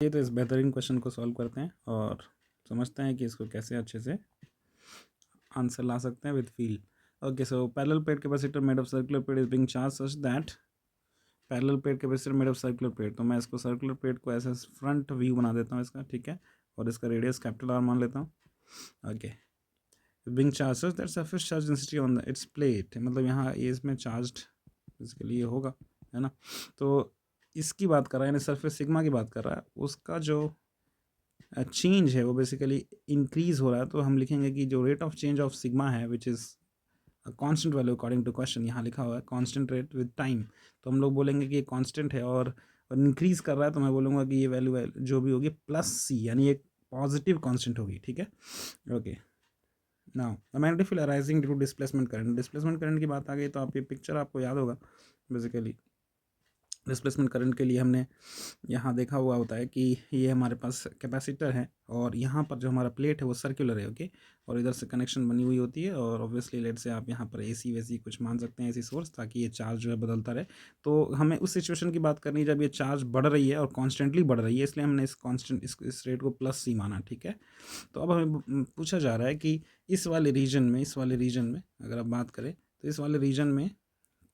ये तो इस बेहतरीन क्वेश्चन को सॉल्व करते हैं और समझते हैं कि इसको कैसे अच्छे से आंसर ला सकते हैं with feel. Okay, so parallel plate capacitor made of circular plate is being charge such that parallel plate capacitor made of circular plate. तो मैं इसको सर्कुलर प्लेट को ऐसे फ्रंट व्यू बना देता हूँ इसका, ठीक है, और इसका रेडियस कैपिटल आर मान लेता हूँ। Okay, being charge such that surface charge density on the it's plate, मतलब यहाँ ये इसमें चार्ज इसके लिए होगा, है ना। तो इसकी बात कर रहा है, यानी सरफेस सिग्मा की बात कर रहा है, उसका जो चेंज है वो बेसिकली इंक्रीज हो रहा है। तो हम लिखेंगे कि जो rate of change of sigma है which is constant value according to question, यहाँ लिखा हुआ है कांस्टेंट रेट विद टाइम, तो हम लोग बोलेंगे कि ये कांस्टेंट है और इंक्रीज कर रहा है, तो मैं बोलूँगा कि ये वैल्यू जो भी होगी प्लस सी, यानी एक पॉजिटिव कांस्टेंट होगी, ठीक है। Okay, now the magnetic field arising due to displacement current. Displacement current की बात आ गई तो आप ये पिक्चर आपको याद होगा। बेसिकली डिस्प्लेसमेंट करंट के लिए हमने यहाँ देखा हुआ होता है कि ये हमारे पास कैपेसिटर है और यहाँ पर जो हमारा प्लेट है वो सर्कुलर है, ओके, और इधर से कनेक्शन बनी हुई होती है और ऑब्वियसली लेट से आप यहाँ पर एसी वैसी कुछ मान सकते हैं, एसी सोर्स, ताकि ये चार्ज जो है बदलता रहे। तो हमें उस सिचुएशन की बात करनी है जब ये चार्ज बढ़ रही है और कॉन्स्टेंटली बढ़ रही है, इसलिए हमने इस कॉन्स्टेंट इस रेट को प्लस सी माना, ठीक है। तो अब हमें पूछा जा रहा है कि इस वाले रीजन में अगर आप बात करें तो इस वाले रीजन में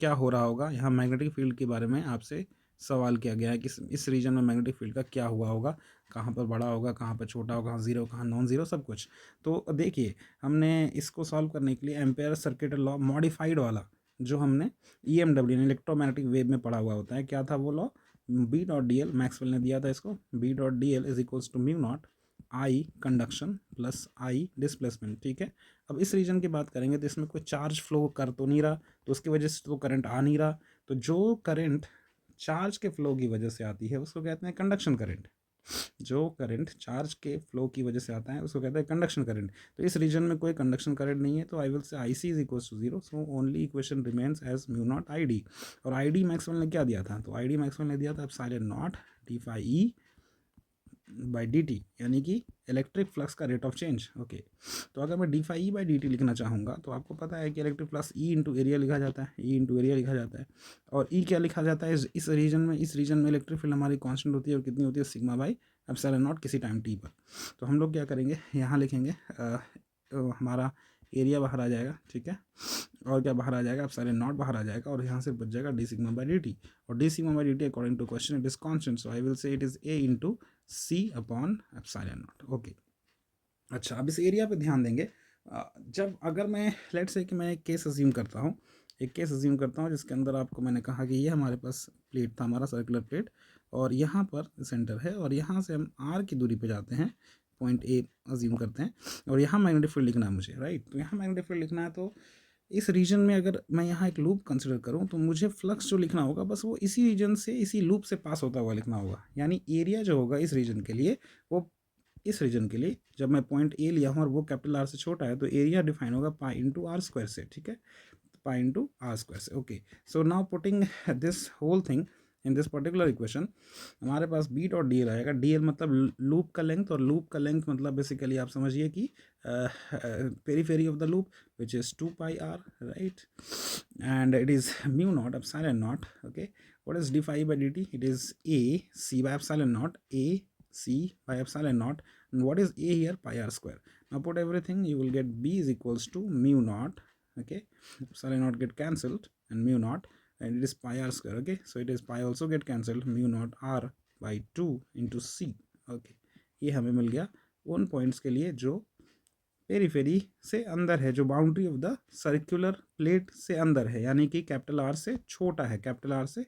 क्या हो रहा होगा। यहाँ मैग्नेटिक फील्ड के बारे में आपसे सवाल किया गया है कि इस रीजन में मैग्नेटिक फील्ड का क्या हुआ होगा, कहाँ पर बड़ा होगा, कहाँ पर छोटा होगा, कहाँ जीरो, कहाँ नॉन जीरो, सब कुछ। तो देखिए, हमने इसको सॉल्व करने के लिए एम्पेयर सर्किट लॉ मॉडिफाइड वाला जो हमने EMW यानी इलेक्ट्रोमैग्नेटिक वेव में पढ़ा हुआ होता है, क्या था वो law, B dot D L, Maxwell ने दिया था इसको, B dot D L is equals to mu naught I conduction plus I displacement, ठीक है। अब इस रीजन की बात करेंगे तो इसमें कोई चार्ज फ्लो कर तो नहीं रहा, तो उसकी वजह से तो करंट आ नहीं रहा। तो जो करंट चार्ज के फ्लो की वजह से आती है उसको कहते हैं कंडक्शन करंट। जो करंट चार्ज के फ्लो की वजह से आता है उसको कहते हैं कंडक्शन करंट। तो इस रीजन में कोई कंडक्शन करंट नहीं है, तो I will say I C is equal to zero, so only equation remains as mu naught I D. और आई डी मैक्सवेल ने क्या दिया था, तो आई डी मैक्सवेल ने दिया था epsilon naught D phi E by D T, यानी कि इलेक्ट्रिक फ्लक्स का रेट ऑफ चेंज। ओके, तो अगर मैं D phi E by D T लिखना चाहूँगा तो आपको पता है कि electric flux E into area लिखा जाता है, ई इंटू एरिया लिखा जाता है। और ई क्या लिखा जाता है इस रीजन में, इस रीजन में इलेक्ट्रिक फील्ड हमारी कांस्टेंट होती है और कितनी होती है, सिग्मा बाई एप्सिलॉन नॉट किसी टाइम टी पर। तो हम लोग क्या करेंगे, यहाँ लिखेंगे हमारा एरिया बाहर आ जाएगा, ठीक है, और क्या बाहर आ जाएगा, एप्सिलॉन नॉट बाहर आ जाएगा और यहाँ से बच जाएगा D sigma by D T. और D sigma by D T according to question it is constant, so I will say it is A into C upon epsilon naught. Okay, अच्छा, अब इस एरिया पे ध्यान देंगे। जब अगर मैं लेट से कि मैं एक केस अज्यूम करता हूँ, जिसके अंदर आपको मैंने कहा कि ये हमारे पास प्लेट था, हमारा सर्कुलर प्लेट, और यहाँ पर सेंटर है और यहाँ से हम आर की दूरी पे जाते हैं, पॉइंट ए अज्यूम करते हैं, और यहाँ मैग्नेटिक फील्ड लिखना है मुझे, राइट। तो यहाँ मैग्नेटिक फील्ड लिखना है, तो इस रीजन में अगर मैं यहाँ एक लूप कंसिडर करूँ तो मुझे फ्लक्स जो लिखना होगा बस वो इसी रीजन से, इसी लूप से पास होता हुआ लिखना होगा। यानी एरिया जो होगा इस रीजन के लिए, वो इस रीजन के लिए जब मैं पॉइंट ए लिया हूँ और वो कैपिटल आर से छोटा है तो एरिया डिफाइन होगा पाई इंटू आर स्क्वायर से, ठीक है, पाई इंटू आर स्क्वायर से। Okay, so now putting this whole thing in this particular equation, हमारे पास बी डॉट डी एल आएगा। डी एल मतलब लूप का लेंथ, और लूप का लेंथ मतलब बेसिकली आप समझिए कि periphery of the loop which is 2 pi R, right, and it is mu naught epsilon naught. Okay, what is d phi by dt? It is a c by epsilon naught, a c by epsilon naught, and what is a here? Pi r square. Now put everything, you will get b is equals to mu naught, okay, epsilon naught get cancelled and mu naught, and it is pi r square. Okay, so it is pi also get cancelled, mu naught r by 2 into c. Okay, ये हमें मिल गया उन points के लिए जो periphery से अंदर है, जो boundary of the circular plate से अंदर है, यानी कि कैपिटल आर से छोटा है, कैपिटल आर से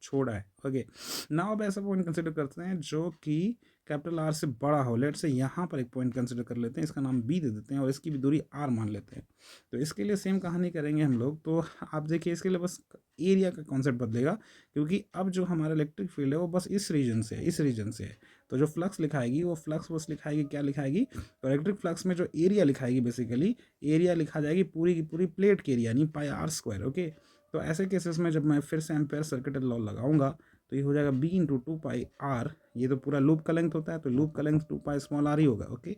छोड़ा है। ओके, नाउ अब ऐसा पॉइंट कंसिडर करते हैं जो कि कैपिटल आर से बड़ा हो। लेट से यहाँ पर एक पॉइंट कंसिडर कर लेते हैं, इसका नाम बी दे देते हैं और इसकी भी दूरी आर मान लेते हैं। तो इसके लिए सेम कहानी करेंगे हम लोग। तो आप देखिए, इसके लिए बस एरिया का कॉन्सेप्ट बदलेगा, क्योंकि अब जो हमारा इलेक्ट्रिक फील्ड है वो बस इस रीजन से है। तो जो फ्लक्स लिखाएगी वो फ्लक्स बस लिखाएगी, क्या लिखाएगी, तो इलेक्ट्रिक फ्लक्स में जो एरिया लिखाएगी, बेसिकली एरिया लिखा जाएगी पूरी की पूरी प्लेट की एरिया, यानी पाई आर स्क्वायर। ओके, तो ऐसे केसेस में जब मैं फिर से एम्पेयर सर्किट लॉ लगाऊंगा तो ये हो जाएगा बी इंटू 2 पाई आर। ये तो पूरा लूप का लेंथ होता है, तो लूप का लेंथ 2 पाई स्मॉल आर ही होगा। Okay,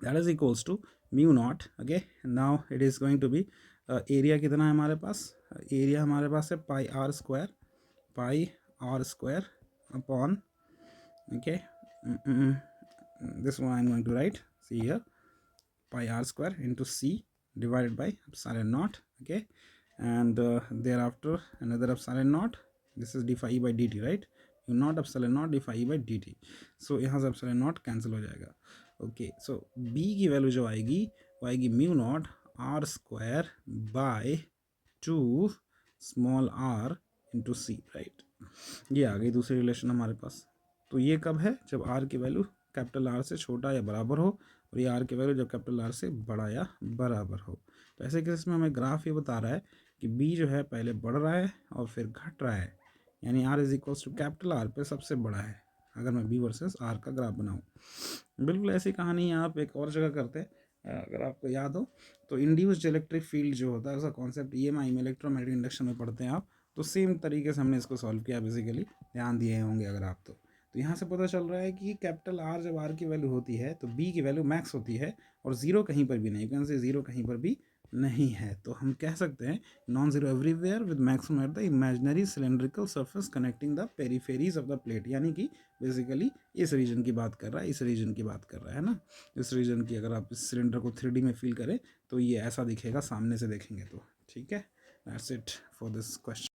that is equals to mu naught. Okay, now it is going to be area कितना है हमारे पास, एरिया हमारे पास है pi R square upon Okay, this one I'm going to write, see here, pi r square into c divided by epsilon naught. Okay, and thereafter another epsilon naught, this is d phi e by dt, right? You not epsilon naught d phi e by dt, so यहाँ से epsilon naught cancel हो जाएगा. Okay, so b की value जो आएगी वो आएगी mu naught R square by 2 small r into C, right? ये आ गई दूसरी रिलेशन हमारे पास. तो ये कब है? जब r की वैल्यू कैपिटल R से छोटा या बराबर हो, और ये r की वैल्यू जब कैपिटल R से बड़ा या बराबर हो. तो ऐसे केस में हमें ग्राफ ये बता रहा है कि b जो है पहले बढ़ रहा है और फिर घट रहा है, यानी r is equals to capital R पे सबसे बड़ा है, अगर मैं b वर्सेस r का ग्राफ बनाऊँ. बिल्कुल ऐसी कहानी आप एक और जगह करते हैं, अगर आपको याद हो तो इंड्यूस्ड इलेक्ट्रिक फील्ड जो होता है उसका कॉन्सेप्ट EMI में, इलेक्ट्रोमैग्नेटिक इंडक्शन में पढ़ते हैं आप. तो सेम तरीके से हमने इसको सॉल्व किया बेसिकली, ध्यान दिए होंगे अगर आप. तो यहाँ से पता चल रहा है कि कैपिटल R जब R की वैल्यू होती है तो B की वैल्यू मैक्स होती है, और ज़ीरो कहीं पर भी नहीं, क्योंकि से ज़ीरो कहीं पर भी नहीं है. तो हम कह सकते हैं non zero everywhere with maximum at the imaginary cylindrical surface connecting the peripheries of the plate, यानी कि बेसिकली इस रीजन की बात कर रहा है, इस रीजन की बात कर रहा है ना. इस रीजन की अगर आप इस सिलेंडर को 3D में फील करें तो ये ऐसा दिखेगा सामने से देखेंगे तो. ठीक है, that's it for this question.